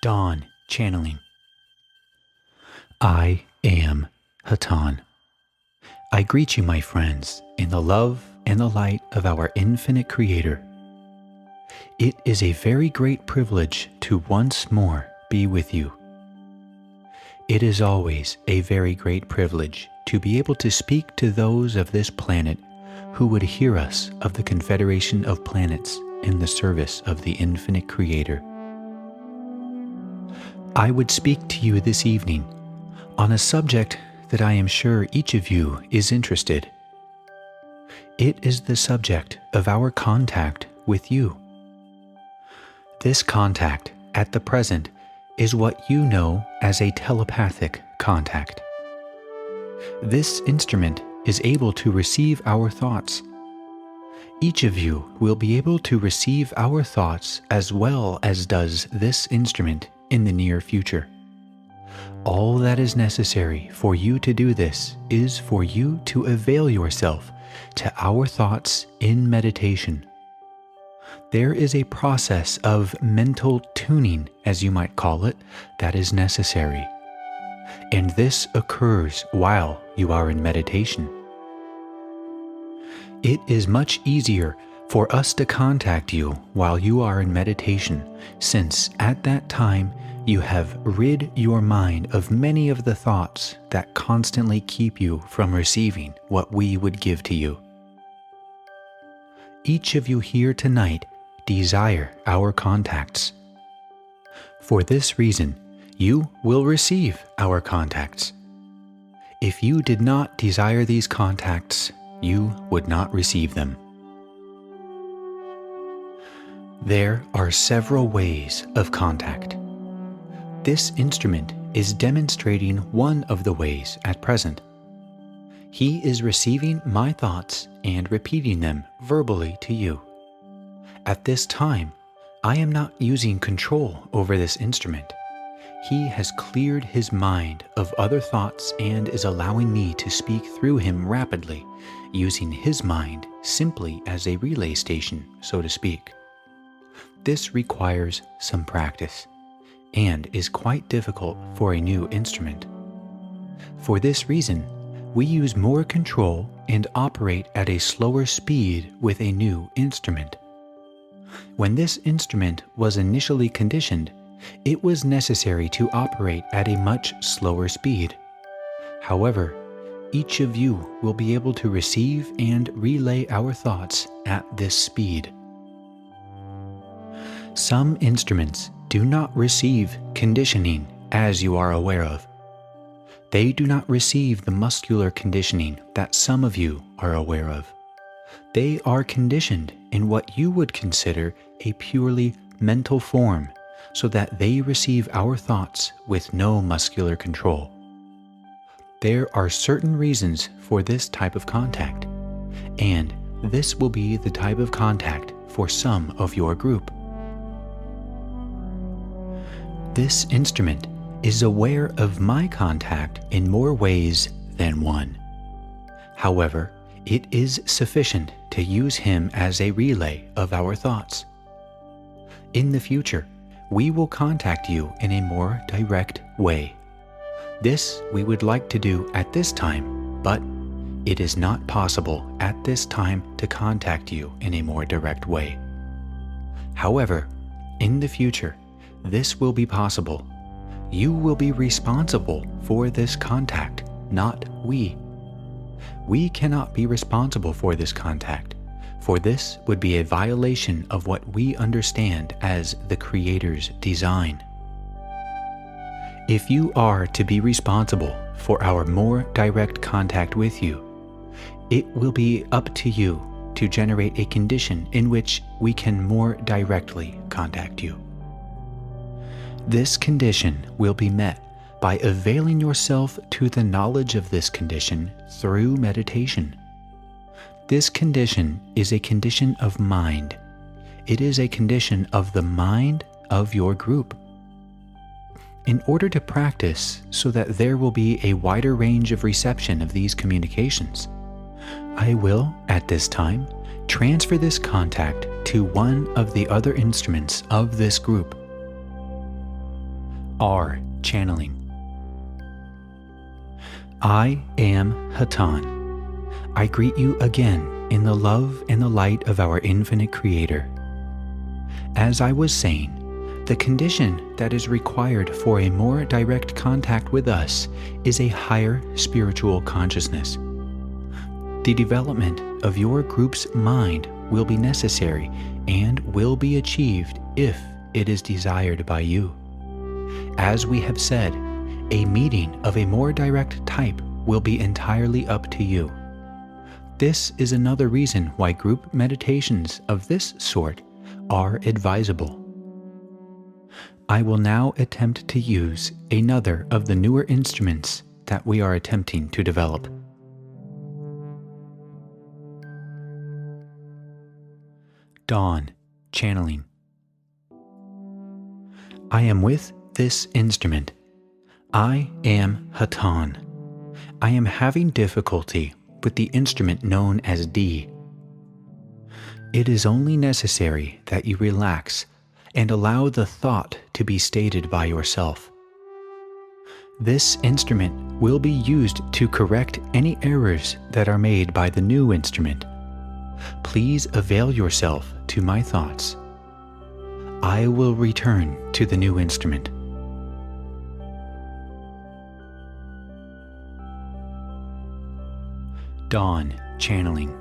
Dawn channeling. I am Hatonn. I greet you, my friends, in the love and the light of our infinite Creator. It is a very great privilege to once more be with you. It is always a very great privilege to be able to speak to those of this planet who would hear us of the Confederation of planets in the service of the infinite Creator. I would speak to you this evening on a subject that I am sure each of you is interested. It is the subject of our contact with you. This contact, at the present, is what you know as a telepathic contact. This instrument is able to receive our thoughts. Each of you will be able to receive our thoughts as well as does this instrument in the near future. All that is necessary for you to do this is for you to avail yourself to our thoughts in meditation. There is a process of mental tuning, as you might call it, that is necessary. And this occurs while you are in meditation. It is much easier for us to contact you while you are in meditation, since at that time you have rid your mind of many of the thoughts that constantly keep you from receiving what we would give to you. Each of you here tonight desire our contacts. For this reason, you will receive our contacts. If you did not desire these contacts, you would not receive them. There are several ways of contact. This instrument is demonstrating one of the ways at present. He is receiving my thoughts and repeating them verbally to you. At this time, I am not using control over this instrument. He has cleared his mind of other thoughts and is allowing me to speak through him rapidly, using his mind simply as a relay station, so to speak. This requires some practice and is quite difficult for a new instrument. For this reason, we use more control and operate at a slower speed with a new instrument. When this instrument was initially conditioned, it was necessary to operate at a much slower speed. However, each of you will be able to receive and relay our thoughts at this speed. Some instruments do not receive conditioning, as you are aware of. They do not receive the muscular conditioning that some of you are aware of. They are conditioned in what you would consider a purely mental form, so that they receive our thoughts with no muscular control. There are certain reasons for this type of contact, and this will be the type of contact for some of your group. This instrument is aware of my contact in more ways than one. However, it is sufficient to use him as a relay of our thoughts. In the future, we will contact you in a more direct way. This we would like to do at this time, but it is not possible at this time to contact you in a more direct way. However, in the future, this will be possible. You will be responsible for this contact, not we. We cannot be responsible for this contact, for this would be a violation of what we understand as the Creator's design. If you are to be responsible for our more direct contact with you, it will be up to you to generate a condition in which we can more directly contact you. This condition will be met by availing yourself to the knowledge of this condition through meditation. This condition is a condition of mind. It is a condition of the mind of your group. In order to practice so that there will be a wider range of reception of these communications, I will, at this time, transfer this contact to one of the other instruments of this group. R. Channeling. I am Hatonn. I greet you again in the love and the light of our infinite Creator. As I was saying, the condition that is required for a more direct contact with us is a higher spiritual consciousness. The development of your group's mind will be necessary and will be achieved if it is desired by you. As we have said, a meeting of a more direct type will be entirely up to you. This is another reason why group meditations of this sort are advisable. I will now attempt to use another of the newer instruments that we are attempting to develop. Dawn Channeling. I am with this instrument. I am Hatonn. I am having difficulty with the instrument known as D. It is only necessary that you relax and allow the thought to be stated by yourself. This instrument will be used to correct any errors that are made by the new instrument. Please avail yourself to my thoughts. I will return to the new instrument. Dawn Channeling.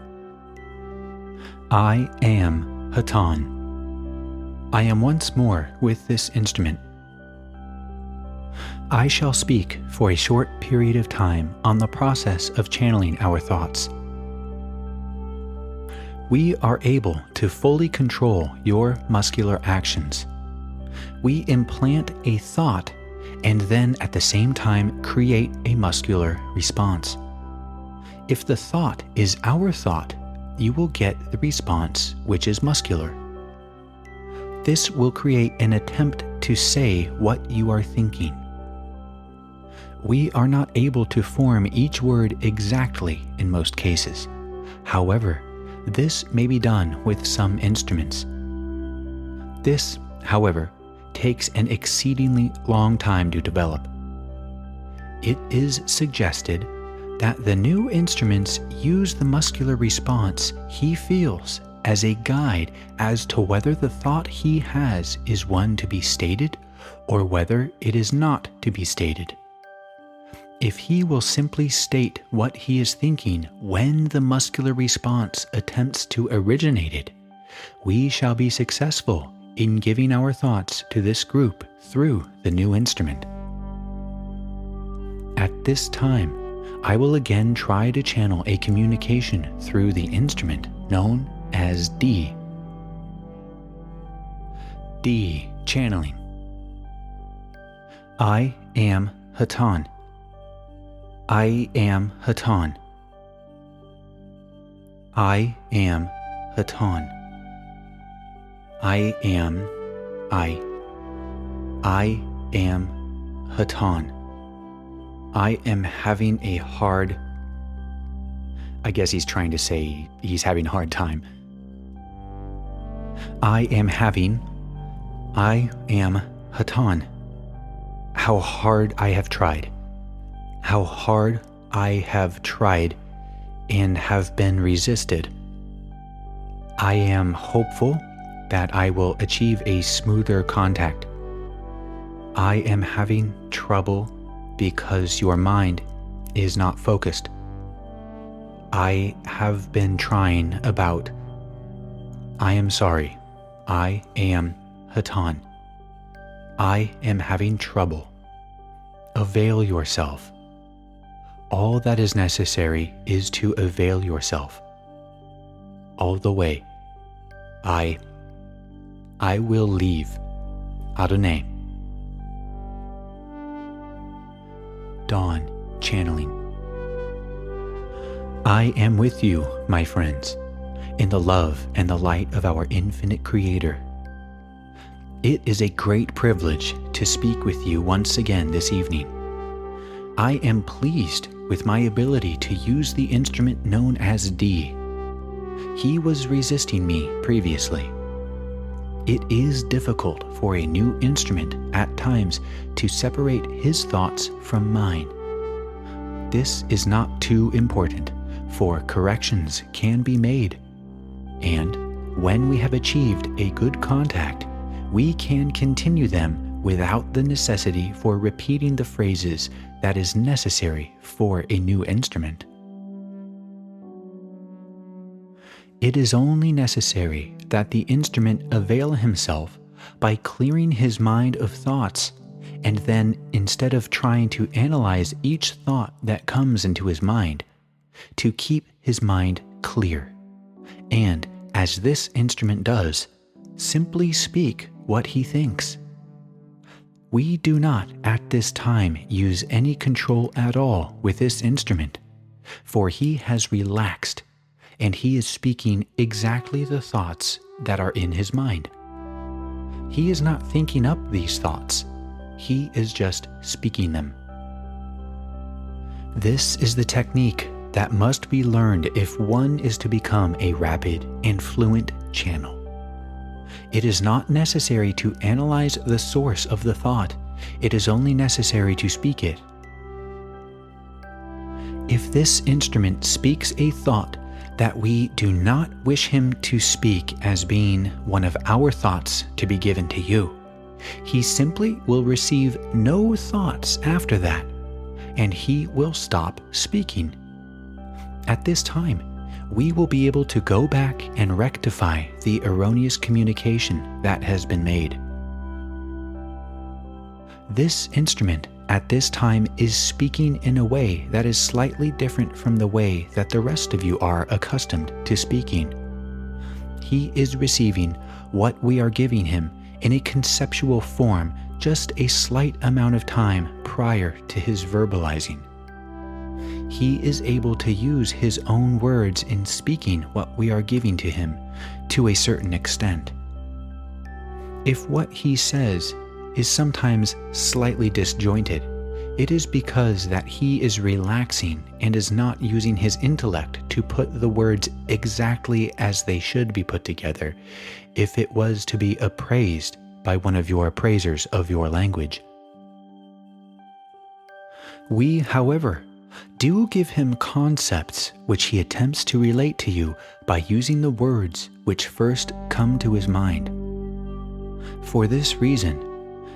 I am Hatonn. I am once more with this instrument. I shall speak for a short period of time on the process of channeling our thoughts. We are able to fully control your muscular actions. We implant a thought and then at the same time create a muscular response. If the thought is our thought, you will get the response which is muscular. This will create an attempt to say what you are thinking. We are not able to form each word exactly in most cases. However, this may be done with some instruments. This, however, takes an exceedingly long time to develop. It is suggested that the new instruments use the muscular response he feels as a guide as to whether the thought he has is one to be stated or whether it is not to be stated. If he will simply state what he is thinking when the muscular response attempts to originate it, we shall be successful in giving our thoughts to this group through the new instrument. At this time, I will again try to channel a communication through the instrument known as D. D Channeling. I am Hatonn. I am Hatonn. I am Hatonn. I am Hatonn. I am having a hard... I guess he's trying to say he's having a hard time. I am Hatonn. How hard I have tried. How hard I have tried and have been resisted. I am hopeful that I will achieve a smoother contact. I am having trouble because your mind is not focused. I have been trying about. I am sorry. I am Hatonn. I am having trouble. Avail yourself. All that is necessary is to avail yourself. All the way. I will leave. Adonai. Dawn Channeling. I am with you, my friends, in the love and the light of our infinite Creator. It is a great privilege to speak with you once again this evening. I am pleased with my ability to use the instrument known as D. He was resisting me previously. It is difficult for a new instrument at times to separate his thoughts from mine. This is not too important, for corrections can be made. And when we have achieved a good contact, we can continue them without the necessity for repeating the phrases that is necessary for a new instrument. It is only necessary that the instrument avail himself by clearing his mind of thoughts, and then, instead of trying to analyze each thought that comes into his mind, to keep his mind clear, and, as this instrument does, simply speak what he thinks. We do not at this time use any control at all with this instrument, for he has relaxed, and he is speaking exactly the thoughts that are in his mind. He is not thinking up these thoughts, he is just speaking them. This is the technique that must be learned if one is to become a rapid and fluent channel. It is not necessary to analyze the source of the thought, it is only necessary to speak it. If this instrument speaks a thought that we do not wish him to speak as being one of our thoughts to be given to you, he simply will receive no thoughts after that, and he will stop speaking. At this time, we will be able to go back and rectify the erroneous communication that has been made. This instrument at this time is speaking in a way that is slightly different from the way that the rest of you are accustomed to speaking. He is receiving what we are giving him in a conceptual form just a slight amount of time prior to his verbalizing. He is able to use his own words in speaking what we are giving to him to a certain extent. If what he says is sometimes slightly disjointed, it is because that he is relaxing and is not using his intellect to put the words exactly as they should be put together if it was to be appraised by one of your appraisers of your language. We, however, do give him concepts which he attempts to relate to you by using the words which first come to his mind. For this reason,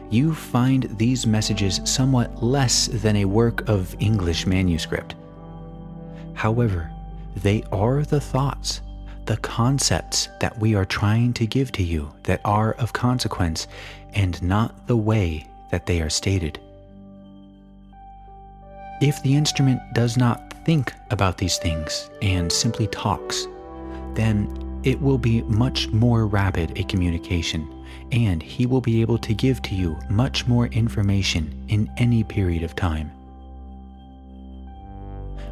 you find these messages somewhat less than a work of English manuscript. However, they are the thoughts, the concepts that we are trying to give to you that are of consequence, and not the way that they are stated. If the instrument does not think about these things and simply talks, then it will be much more rapid a communication, and he will be able to give to you much more information in any period of time.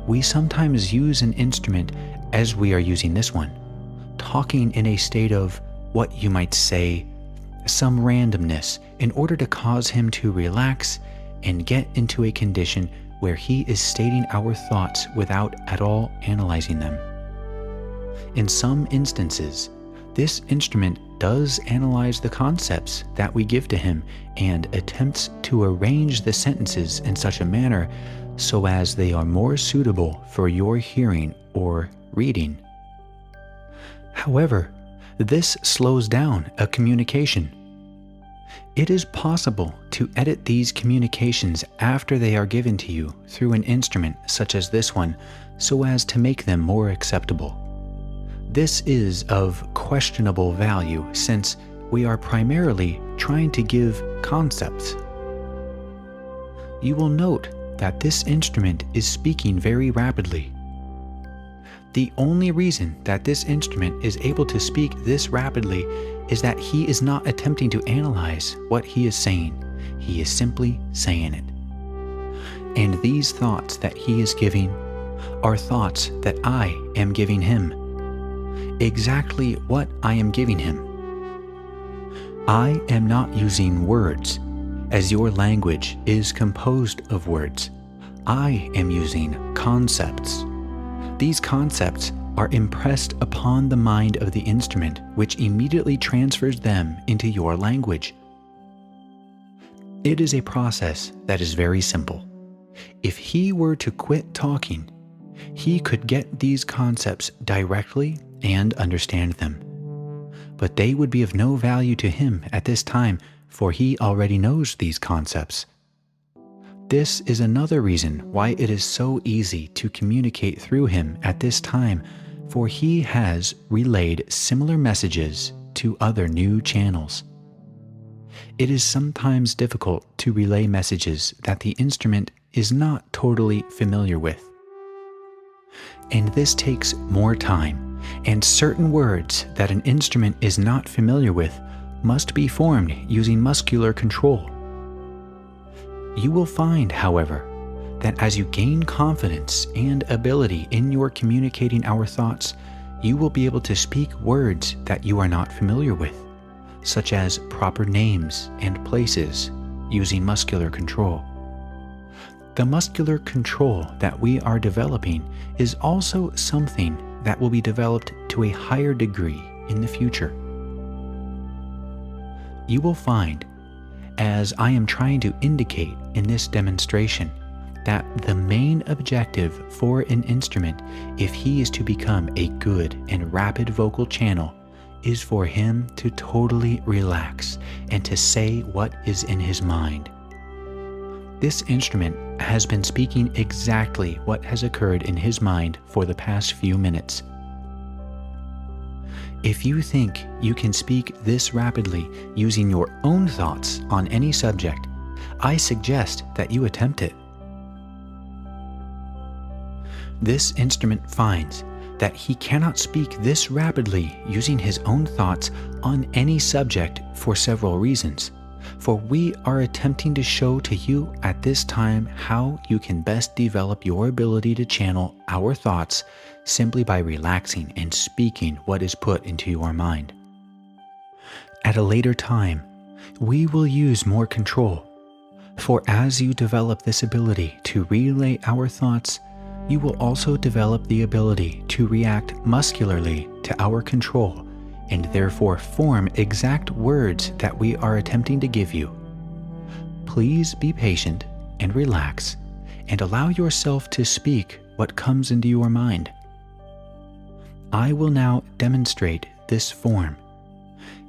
We sometimes use an instrument as we are using this one, talking in a state of, what you might say, some randomness in order to cause him to relax and get into a condition where he is stating our thoughts without at all analyzing them. In some instances, this instrument does analyze the concepts that we give to him and attempts to arrange the sentences in such a manner so as they are more suitable for your hearing or reading. However, this slows down a communication. It is possible to edit these communications after they are given to you through an instrument such as this one so as to make them more acceptable. This is of questionable value since we are primarily trying to give concepts. You will note that this instrument is speaking very rapidly. The only reason that this instrument is able to speak this rapidly is that he is not attempting to analyze what he is saying. He is simply saying it. And these thoughts that he is giving are thoughts that I am giving him. Exactly what I am giving him. I am not using words, as your language is composed of words. I am using concepts. These concepts are impressed upon the mind of the instrument, which immediately transfers them into your language. It is a process that is very simple. If he were to quit talking, he could get these concepts directly and understand them. But they would be of no value to him at this time, for he already knows these concepts. This is another reason why it is so easy to communicate through him at this time, for he has relayed similar messages to other new channels. It is sometimes difficult to relay messages that the instrument is not totally familiar with. And this takes more time, and certain words that an instrument is not familiar with must be formed using muscular control. You will find, however, that as you gain confidence and ability in your communicating our thoughts, you will be able to speak words that you are not familiar with, such as proper names and places, using muscular control. The muscular control that we are developing is also something that will be developed to a higher degree in the future. You will find, as I am trying to indicate in this demonstration, that the main objective for an instrument, if he is to become a good and rapid vocal channel, is for him to totally relax and to say what is in his mind. This instrument has been speaking exactly what has occurred in his mind for the past few minutes. If you think you can speak this rapidly using your own thoughts on any subject, I suggest that you attempt it. This instrument finds that he cannot speak this rapidly using his own thoughts on any subject for several reasons. For we are attempting to show to you at this time how you can best develop your ability to channel our thoughts simply by relaxing and speaking what is put into your mind. At a later time, we will use more control, for as you develop this ability to relay our thoughts, you will also develop the ability to react muscularly to our control and therefore form exact words that we are attempting to give you. Please be patient and relax and allow yourself to speak what comes into your mind. I will now demonstrate this form.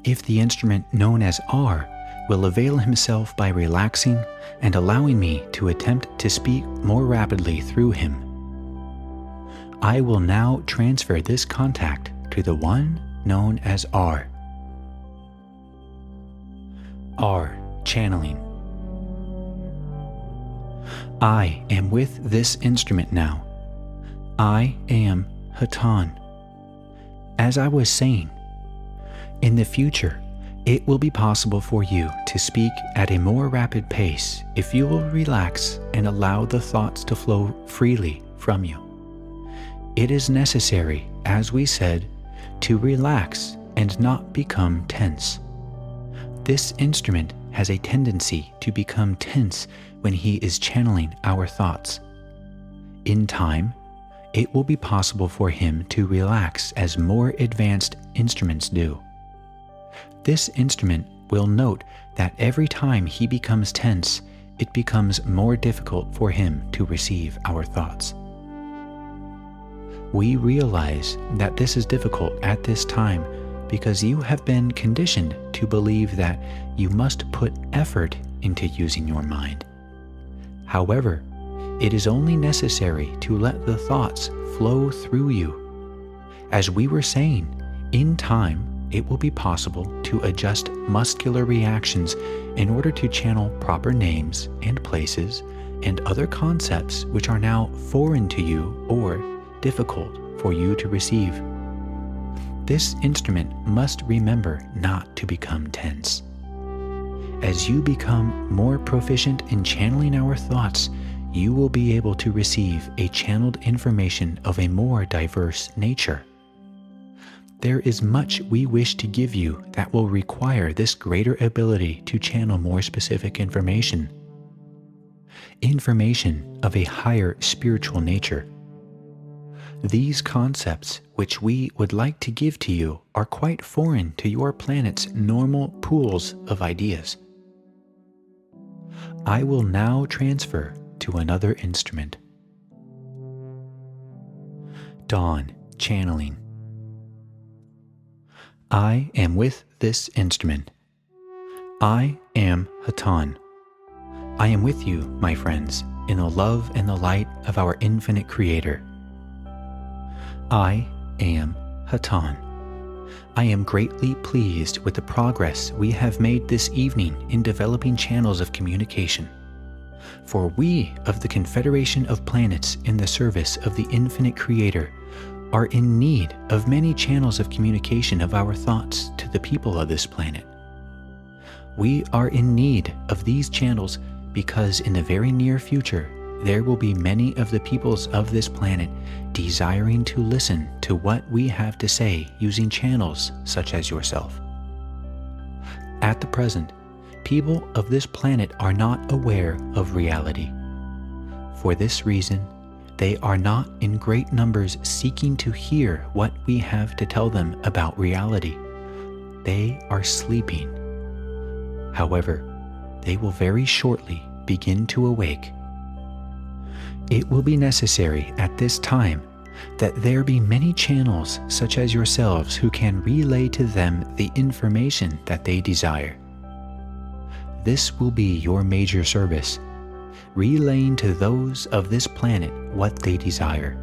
If the instrument known as R will avail himself by relaxing and allowing me to attempt to speak more rapidly through him, I will now transfer this contact to the one known as R. R. Channeling. I am with this instrument now. I am Hatonn. As I was saying, in the future, it will be possible for you to speak at a more rapid pace if you will relax and allow the thoughts to flow freely from you. It is necessary, as we said, to relax and not become tense. This instrument has a tendency to become tense when he is channeling our thoughts. In time, it will be possible for him to relax as more advanced instruments do. This instrument will note that every time he becomes tense, it becomes more difficult for him to receive our thoughts. We realize that this is difficult at this time because you have been conditioned to believe that you must put effort into using your mind. However, it is only necessary to let the thoughts flow through you. As we were saying, in time, it will be possible to adjust muscular reactions in order to channel proper names and places and other concepts which are now foreign to you or difficult for you to receive. This instrument must remember not to become tense. As you become more proficient in channeling our thoughts, you will be able to receive a channeled information of a more diverse nature. There is much we wish to give you that will require this greater ability to channel more specific information. Information of a higher spiritual nature. These concepts which we would like to give to you are quite foreign to your planet's normal pools of ideas. I will now transfer to another instrument. Dawn channeling. I am with this instrument. I am Hatonn. I am with you, my friends, in the love and the light of our infinite Creator. I am Hatonn. I am greatly pleased with the progress we have made this evening in developing channels of communication. For we of the Confederation of Planets in the service of the infinite Creator are in need of many channels of communication of our thoughts to the people of this planet. We are in need of these channels because in the very near future there will be many of the peoples of this planet desiring to listen to what we have to say using channels such as yourself. At the present, people of this planet are not aware of reality. For this reason, they are not in great numbers seeking to hear what we have to tell them about reality. They are sleeping. However, they will very shortly begin to awake. It will be necessary at this time that there be many channels such as yourselves who can relay to them the information that they desire. This will be your major service, relaying to those of this planet what they desire.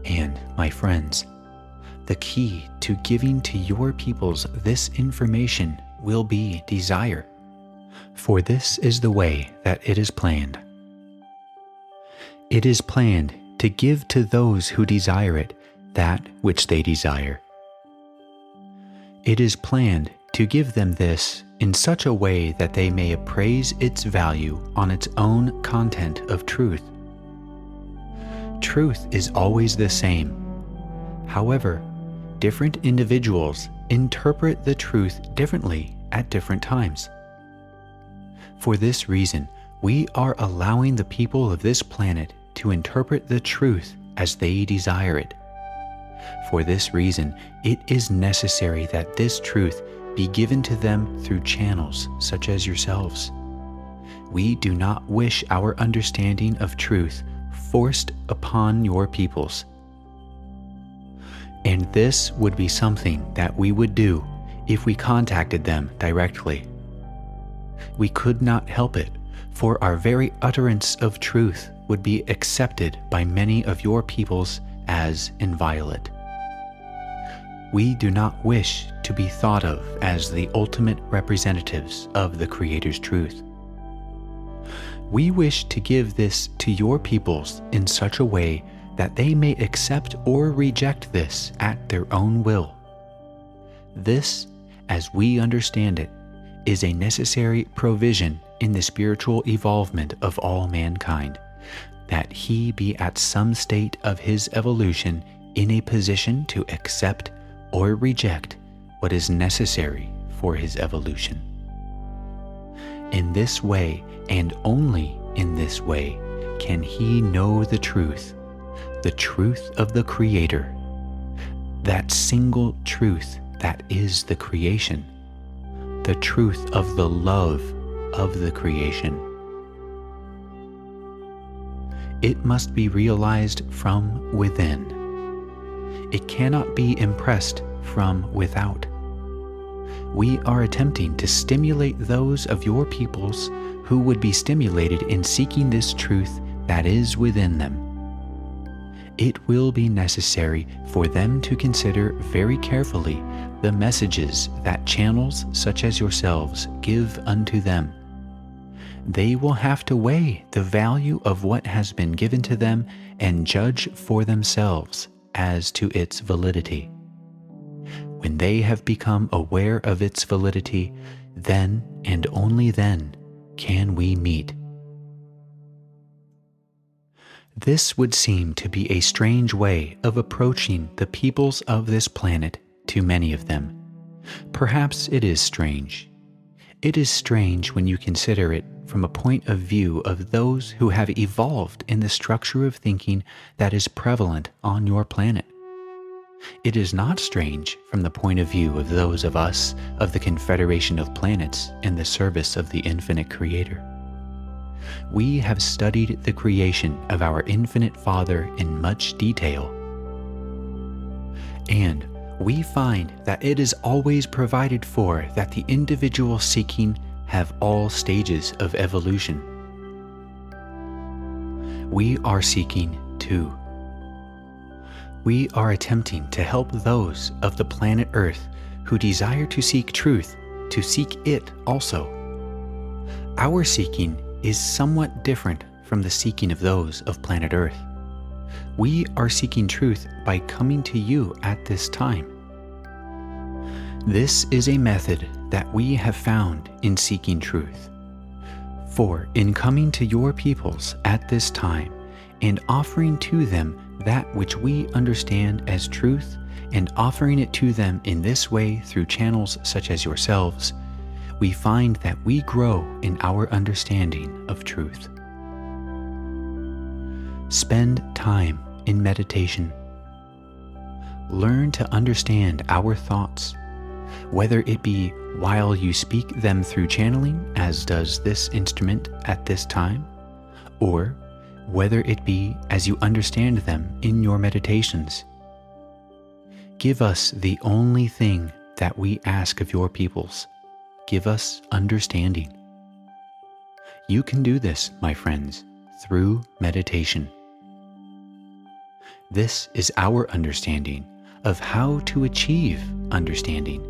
And, my friends, the key to giving to your peoples this information will be desire, for this is the way that it is planned. It is planned to give to those who desire it that which they desire. It is planned to give them this in such a way that they may appraise its value on its own content of truth. Truth is always the same. However, different individuals interpret the truth differently at different times. For this reason, we are allowing the people of this planet to interpret the truth as they desire it. For this reason, it is necessary that this truth be given to them through channels such as yourselves. We do not wish our understanding of truth forced upon your peoples. And this would be something that we would do if we contacted them directly. We could not help it, for our very utterance of truth would be accepted by many of your peoples as inviolate. We do not wish to be thought of as the ultimate representatives of the Creator's truth. We wish to give this to your peoples in such a way that they may accept or reject this at their own will. This, as we understand it, is a necessary provision in the spiritual evolvement of all mankind, that he be at some state of his evolution in a position to accept or reject what is necessary for his evolution. In this way, and only in this way, can he know the truth of the Creator, that single truth that is the creation, the truth of the love of the creation. It must be realized from within. It cannot be impressed from without. We are attempting to stimulate those of your peoples who would be stimulated in seeking this truth that is within them. It will be necessary for them to consider very carefully the messages that channels such as yourselves give unto them. They will have to weigh the value of what has been given to them and judge for themselves as to its validity. When they have become aware of its validity, then and only then can we meet. This would seem to be a strange way of approaching the peoples of this planet to many of them. Perhaps it is strange. It is strange when you consider it from a point of view of those who have evolved in the structure of thinking that is prevalent on your planet. It is not strange from the point of view of those of us of the Confederation of Planets in the service of the infinite Creator. We have studied the creation of our infinite Father in much detail, and we find that it is always provided for that the individual seeking have all stages of evolution. We are seeking too. We are attempting to help those of the planet Earth who desire to seek truth to seek it also. Our seeking is somewhat different from the seeking of those of planet Earth. We are seeking truth by coming to you at this time. This is a method that we have found in seeking truth. For in coming to your peoples at this time and offering to them that which we understand as truth and offering it to them in this way through channels such as yourselves, we find that we grow in our understanding of truth. Spend time in meditation. Learn to understand our thoughts, whether it be while you speak them through channeling, as does this instrument at this time, or whether it be as you understand them in your meditations. Give us the only thing that we ask of your peoples. Give us understanding. You can do this, my friends, through meditation. This is our understanding of how to achieve understanding.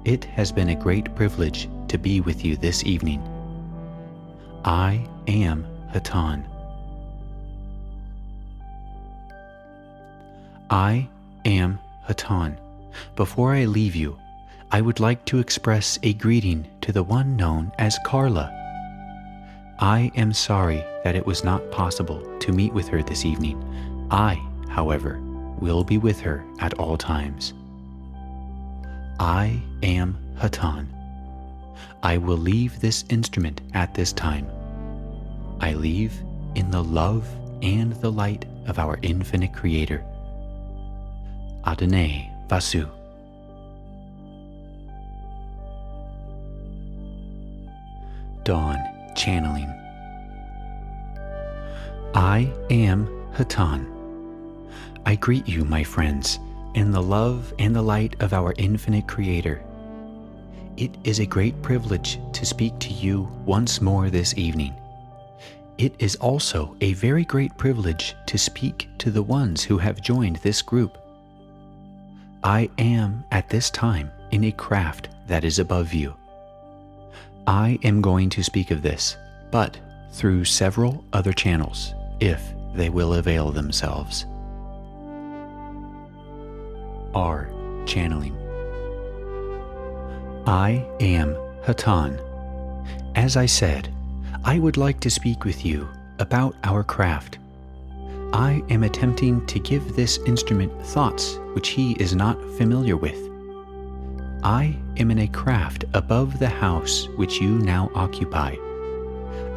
It has been a great privilege to be with you this evening. I am Hatonn. I am Hatonn. Before I leave you, I would like to express a greeting to the one known as Carla. I am sorry that it was not possible to meet with her this evening. I, however, will be with her at all times. I am Hatonn. I will leave this instrument at this time. I leave in the love and the light of our infinite Creator. Adonai Vasu. Dawn channeling. I am Hatonn. I greet you, my friends, in the love and the light of our infinite Creator. It is a great privilege to speak to you once more this evening. It is also a very great privilege to speak to the ones who have joined this group. I am at this time in a craft that is above you. I am going to speak of this, but through several other channels, if they will avail themselves. R. Channeling. I am Hatonn. As I said, I would like to speak with you about our craft. I am attempting to give this instrument thoughts which he is not familiar with. I am in a craft above the house which you now occupy.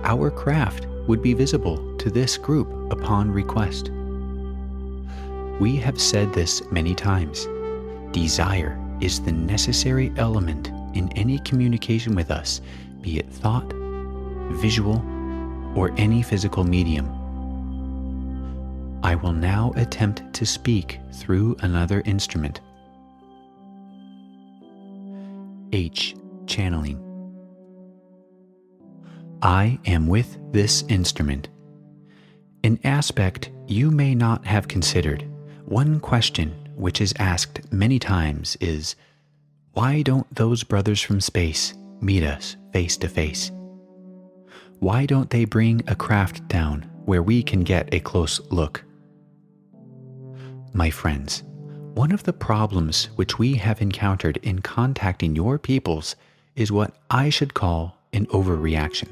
Our craft would be visible to this group upon request. We have said this many times. Desire is the necessary element in any communication with us, be it thought, visual, or any physical medium. I will now attempt to speak through another instrument. H. Channeling. I am with this instrument. An aspect you may not have considered, one question which is asked many times is, why don't those brothers from space meet us face to face? Why don't they bring a craft down where we can get a close look? My friends, one of the problems which we have encountered in contacting your peoples is what I should call an overreaction,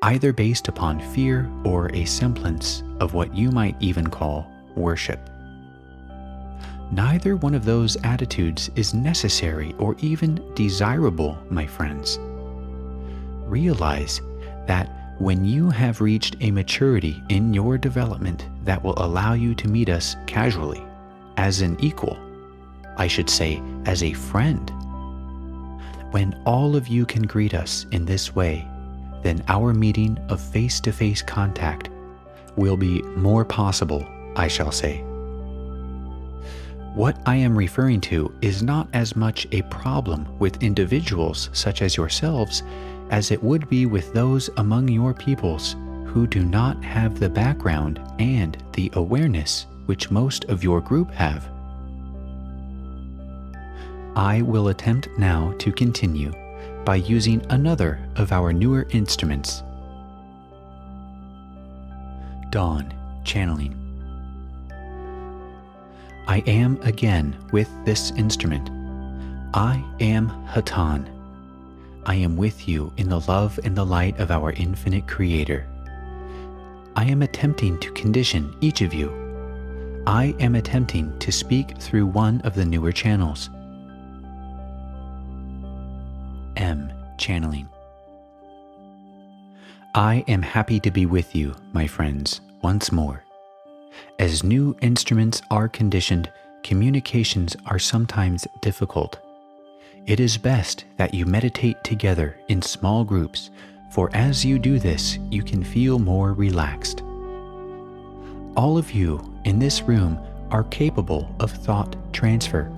either based upon fear or a semblance of what you might even call worship. Neither one of those attitudes is necessary or even desirable, my friends. Realize that when you have reached a maturity in your development that will allow you to meet us casually, as an equal, I should say as a friend, when all of you can greet us in this way, then our meeting of face-to-face contact will be more possible, I shall say. What I am referring to is not as much a problem with individuals such as yourselves as it would be with those among your peoples who do not have the background and the awareness which most of your group have. I will attempt now to continue by using another of our newer instruments. Dawn Channeling. I am again with this instrument. I am Hatonn. I am with you in the love and the light of our infinite Creator. I am attempting to condition each of you. I am attempting to speak through one of the newer channels. M. Channeling. I am happy to be with you, my friends, once more. As new instruments are conditioned, communications are sometimes difficult. It is best that you meditate together in small groups, for as you do this, you can feel more relaxed. All of you in this room are capable of thought transfer.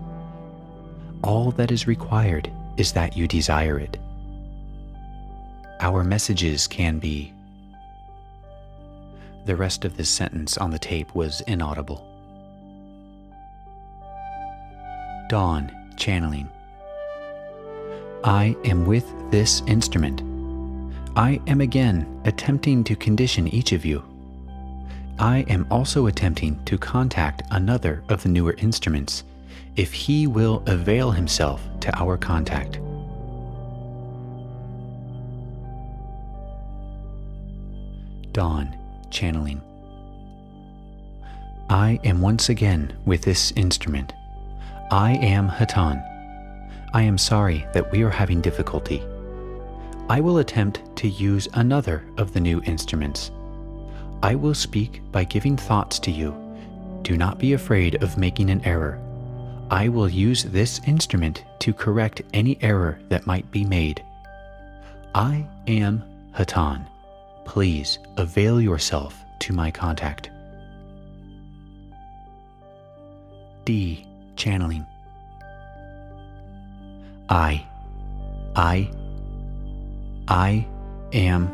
All that is required is that you desire it. Our messages can be... The rest of this sentence on the tape was inaudible. Dawn Channeling. I am with this instrument. I am again attempting to condition each of you. I am also attempting to contact another of the newer instruments, if he will avail himself to our contact. Dawn Channeling. I am once again with this instrument. I am Hatonn. I am sorry that we are having difficulty. I will attempt to use another of the new instruments. I will speak by giving thoughts to you. Do not be afraid of making an error. I will use this instrument to correct any error that might be made. I am Hatonn. Please avail yourself to my contact. D. Channeling. I am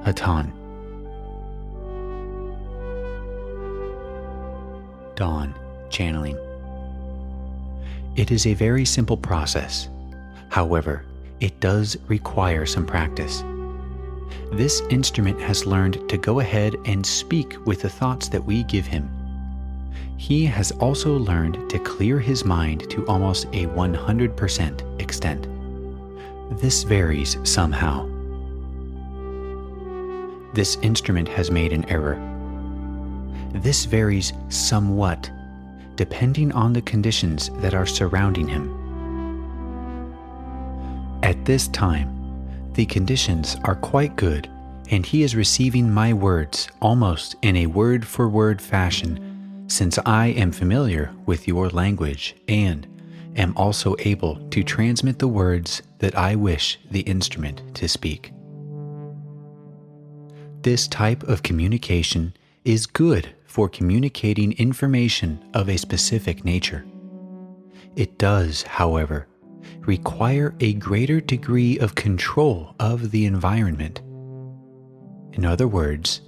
Hatonn. Dawn Channeling. It is a very simple process. However, it does require some practice. This instrument has learned to go ahead and speak with the thoughts that we give him. He has also learned to clear his mind to almost a 100% extent. This varies somehow. This instrument has made an error. This varies somewhat, depending on the conditions that are surrounding him. At this time, the conditions are quite good, and he is receiving my words almost in a word-for-word fashion, since I am familiar with your language and am also able to transmit the words that I wish the instrument to speak. This type of communication is good for communicating information of a specific nature. It does, however, require a greater degree of control of the environment. In other words,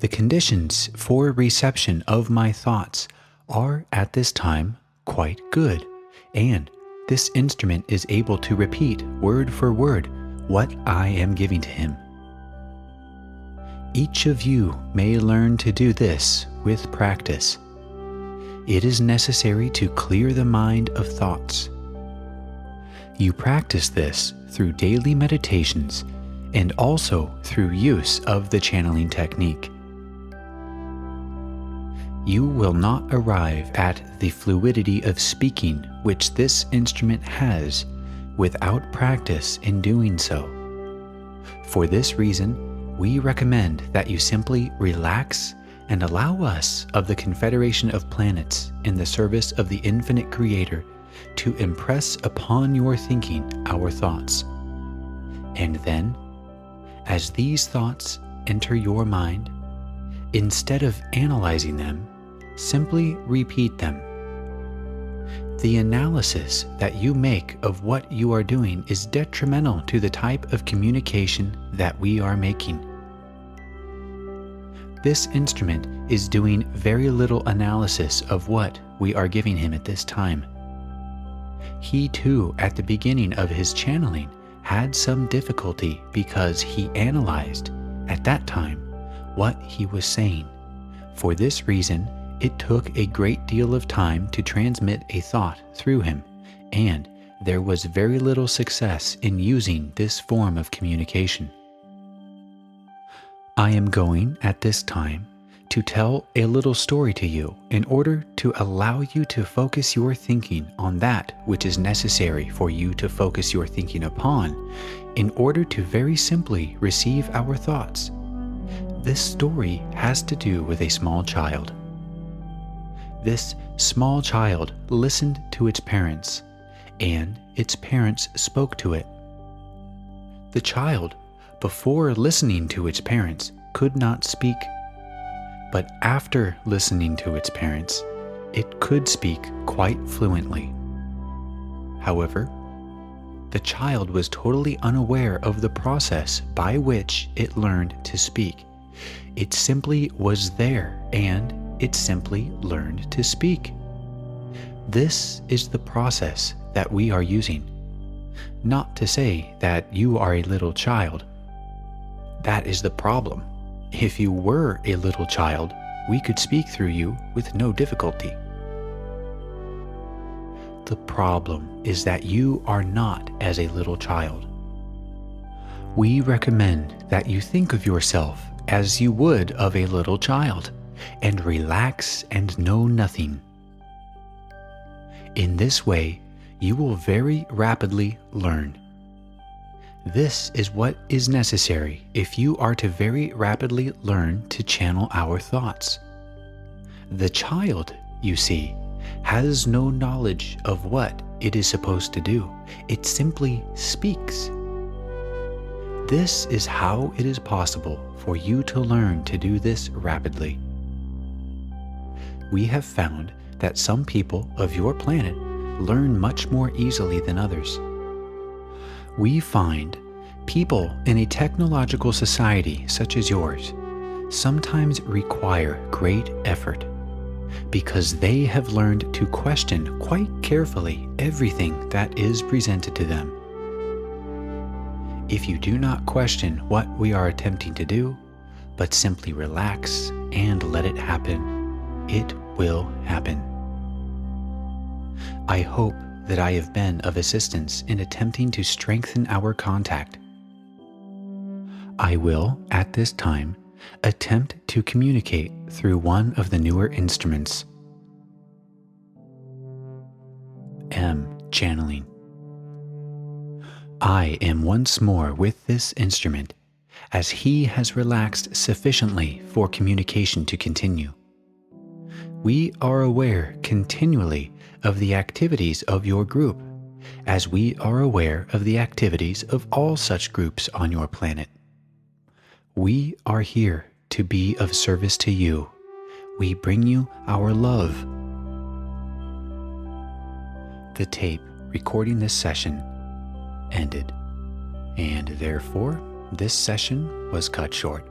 the conditions for reception of my thoughts are at this time quite good, and this instrument is able to repeat word for word what I am giving to him. Each of you may learn to do this with practice. It is necessary to clear the mind of thoughts. You practice this through daily meditations and also through use of the channeling technique. you will not arrive at the fluidity of speaking which this instrument has without practice in doing so. For this reason, we recommend that you simply relax and allow us of the Confederation of Planets in the service of the Infinite Creator to impress upon your thinking our thoughts. And then, as these thoughts enter your mind, instead of analyzing them, simply repeat them. The analysis that you make of what you are doing is detrimental to the type of communication that we are making. This instrument is doing very little analysis of what we are giving him at this time. He too, at the beginning of his channeling, had some difficulty because he analyzed, at that time, what he was saying. For this reason, it took a great deal of time to transmit a thought through him, and there was very little success in using this form of communication. I am going, at this time, to tell a little story to you in order to allow you to focus your thinking on that which is necessary for you to focus your thinking upon, in order to very simply receive our thoughts. This story has to do with a small child. This small child listened to its parents, and its parents spoke to it. The child, before listening to its parents, could not speak, but after listening to its parents, it could speak quite fluently. However, the child was totally unaware of the process by which it learned to speak. It simply was there, and it simply learned to speak. This is the process that we are using. Not to say that you are a little child. That is the problem. If you were a little child, we could speak through you with no difficulty. The problem is that you are not as a little child. We recommend that you think of yourself as you would of a little child, and relax and know nothing. In this way, you will very rapidly learn. This is what is necessary if you are to very rapidly learn to channel our thoughts. The child, you see, has no knowledge of what it is supposed to do. It simply speaks. This is how it is possible for you to learn to do this rapidly. We have found that some people of your planet learn much more easily than others. We find people in a technological society such as yours sometimes require great effort because they have learned to question quite carefully everything that is presented to them. If you do not question what we are attempting to do, but simply relax and let it happen, it will happen. I hope that I have been of assistance in attempting to strengthen our contact. I will, at this time, attempt to communicate through one of the newer instruments. M. Channeling. I am once more with this instrument, as he has relaxed sufficiently for communication to continue. We are aware continually of the activities of your group, as we are aware of the activities of all such groups on your planet. We are here to be of service to you. We bring you our love. The tape recording this session ended, and therefore this session was cut short.